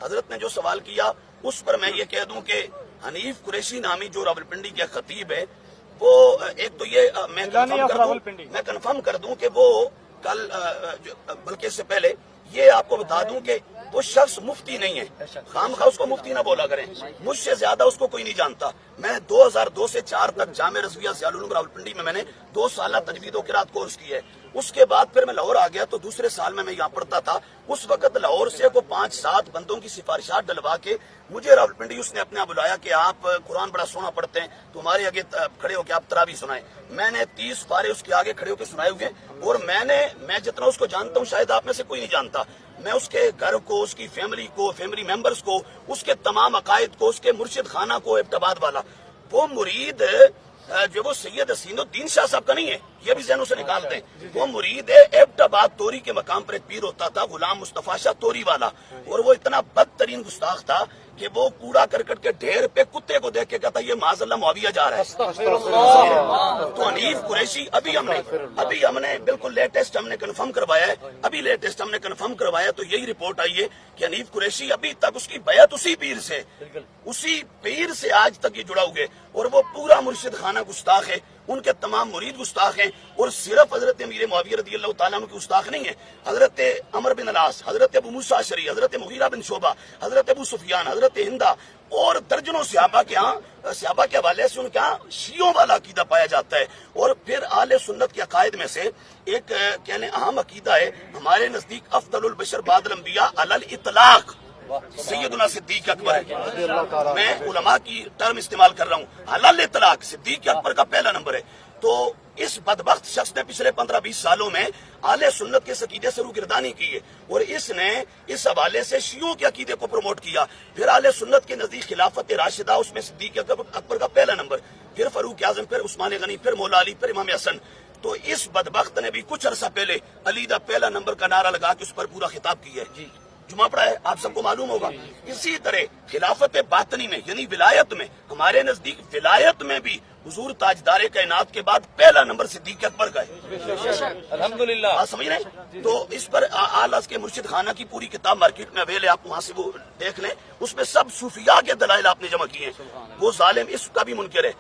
حضرت نے جو سوال کیا اس پر میں یہ کہہ دوں کہ حنیف قریشی نامی جو راولپنڈی کے خطیب ہے وہ ایک تو یہ میں کنفرم کر دوں کہ وہ کل بلکہ اس سے پہلے یہ آپ کو بتا دوں کہ وہ شخص مفتی نہیں ہے، خام خواہ اس کو مفتی نہ بولا کریں، مجھ سے زیادہ اس کو کوئی نہیں جانتا۔ میں 2002 سے 4 تک جامعہ رضویہ ضیاء العلوم راولپنڈی میں نے 2 سالہ تجوید و قرات کورس کی ہے۔ اس کے بعد پھر میں لاہور آ گیا تو دوسرے سال میں یہاں پڑھتا تھا۔ اس وقت لاہور سے کو 5-7 بندوں کی سفارشات ڈلوا کے مجھے راولپنڈی اس نے اپنے آپ بلایا کہ آپ قرآن بڑا سونا پڑھتے ہیں، تمہارے آگے کھڑے ہو کے آپ تراویح سنائیں۔ میں نے 30 پارے اس کے آگے کھڑے ہو کے سنائے ہوئے، اور میں جتنا اس کو جانتا ہوں شاید آپ میں سے کوئی نہیں جانتا۔ میں اس کے گھر کو، اس کی فیملی کو، فیملی ممبرز کو، اس کے تمام عقائد کو، اس کے مرشد خانہ کو، ایبٹ والا وہ مرید جو وہ سید حسین الدین شاہ صاحب کا نہیں ہے، یہ بھی ذہنوں سے نکال دیں۔ وہ مرید ہے ایبٹ آباد توری کے مقام پر ایک پیر ہوتا تھا غلام مصطفیٰ شاہ توری والا، اور وہ اتنا بدترین گستاخ تھا کہ وہ کوڑا کرکٹ کے ڈھیر پہ کتے کو دیکھ کے کہتا یہ معاذ اللہ معاویہ جا رہا ہے۔ تو حنیف قریشی ابھی ہم نے بالکل لیٹسٹ ہم نے کنفرم کروایا ہے، تو یہی رپورٹ آئی ہے کہ حنیف قریشی ابھی تک اس کی بیعت اسی پیر سے آج تک یہ جڑا ہوئے، اور وہ پورا مرشد خانہ گستاخ ہے، ان کے تمام مرید گستاخ ہیں، اور صرف حضرت امیر معاویہ رضی اللہ تعالیٰ عنہ کی گستاخ نہیں ہے، حضرت عمر بن العاص، حضرت ابو موسیٰ اشعری، حضرت مغیرہ بن شعبہ، حضرت ابو سفیان، حضرت ہندہ اور درجنوں صحابہ کے حوالے سے ان کے ہاں شیعوں والا عقیدہ پایا جاتا ہے۔ اور پھر اہل سنت کے عقائد میں سے ایک کہنے اہم عقیدہ ہے ہمارے نزدیک افضل البشر بعد الانبیاء علی الاطلاق سیدنا صدیق اکبر ہے۔ میں علماء کی ٹرم استعمال کر رہا ہوں، علی الاطلاق صدیق اکبر کا پہلا نمبر ہے۔ تو اس بدبخت شخص نے پچھلے 15-20 سالوں میں اہل سنت کے عقیدے سے روگردانی کی ہے، اور اس نے اس حوالے سے شیعوں کے عقیدے کو پروموٹ کیا۔ پھر اہل سنت کے نزدیک خلافت راشدہ، اس میں صدیق اکبر کا پہلا نمبر، پھر فاروق اعظم، پھر عثمان غنی، پھر مولا علی، پھر امام حسن۔ تو اس بدبخت نے بھی کچھ عرصہ پہلے علی دا پہلا نمبر کا نعرہ لگا کے اس پر پورا خطاب کیا ہے، جمعہ پڑھا ہے، آپ سب کو معلوم ہوگا۔ اسی طرح خلافت باطنی میں یعنی ولایت میں، ہمارے نزدیک ولایت میں بھی حضور تاجدار کائنات کے بعد پہلا نمبر صدیق اکبر کا ہے، الحمدللہ، آپ سمجھ رہے ہیں۔ تو اس پر اعلیٰ کے مرشد خانہ کی پوری کتاب مارکیٹ میں اویل ہے، آپ وہاں سے وہ دیکھ لیں، اس میں سب صوفیاء کے دلائل آپ نے جمع کیے ہیں۔ وہ ظالم اس کا بھی منکر ہے۔